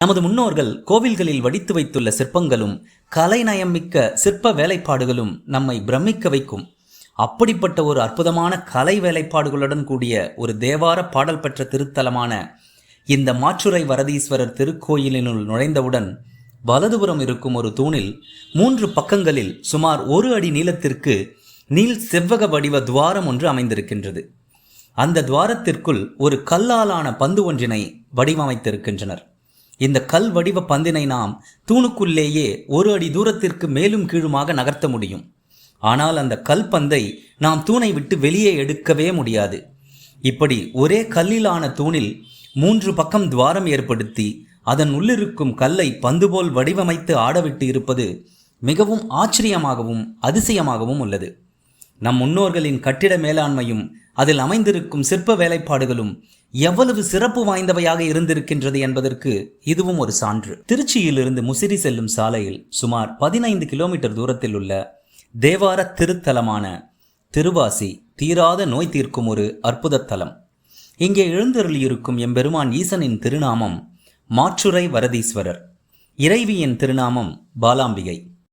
நமது முன்னோர்கள் கோவில்களில் வடித்து வைத்துள்ள சிற்பங்களும் கலைநயமிக்க சிற்ப வேலைப்பாடுகளும் நம்மை பிரமிக்க வைக்கும். அப்படிப்பட்ட ஒரு அற்புதமான கலை வேலைப்பாடுகளுடன் கூடிய ஒரு தேவார பாடல் பெற்ற திருத்தலமான இந்த மாற்றுரை வரதீஸ்வரர் திருக்கோயிலினுள் நுழைந்தவுடன் வலதுபுறம் இருக்கும் ஒரு தூணில் 3 பக்கங்களில் சுமார் 1 அடி நீளத்திற்கு நீள் செவ்வக வடிவ துவாரம் ஒன்று அமைந்திருக்கின்றது. அந்த துவாரத்திற்குள் ஒரு கல்லாலான பந்து ஒன்றினை வடிவமைத்திருக்கின்றனர். இந்த கல் வடிவ பந்தினை நாம் தூணுக்குள்ளேயே 1 அடி தூரத்திற்கு மேலும் கீழுமாக நகர்த்த முடியும். ஆனால் அந்த கல் பந்தை நாம் தூணை விட்டு வெளியே எடுக்கவே முடியாது. இப்படி ஒரே கல்லிலான தூணில் 3 பக்கம் துவாரம் ஏற்படுத்தி அதன் உள்ளிருக்கும் கல்லை பந்து போல் வடிவமைத்து ஆடவிட்டு இருப்பது மிகவும் ஆச்சரியமாகவும் அதிசயமாகவும் உள்ளது. நம் முன்னோர்களின் கட்டிட மேலாண்மையும் அதில் அமைந்திருக்கும் சிற்ப வேலைப்பாடுகளும் எவ்வளவு சிறப்பு வாய்ந்தவையாக இருந்திருக்கின்றது என்பதற்கு இதுவும் ஒரு சான்று. திருச்சியிலிருந்து முசிறி செல்லும் சாலையில் சுமார் 15 கிலோமீட்டர் தூரத்தில் உள்ள தேவார திருத்தலமான திருவாசி தீராத நோய் தீர்க்கும் ஒரு அற்புத தலம். இங்கே எழுந்தருளியிருக்கும் எம்பெருமான் ஈசனின் திருநாமம் மாற்றுரை வரதீஸ்வரர், இறைவியின் திருநாமம் பாலாம்பிகை.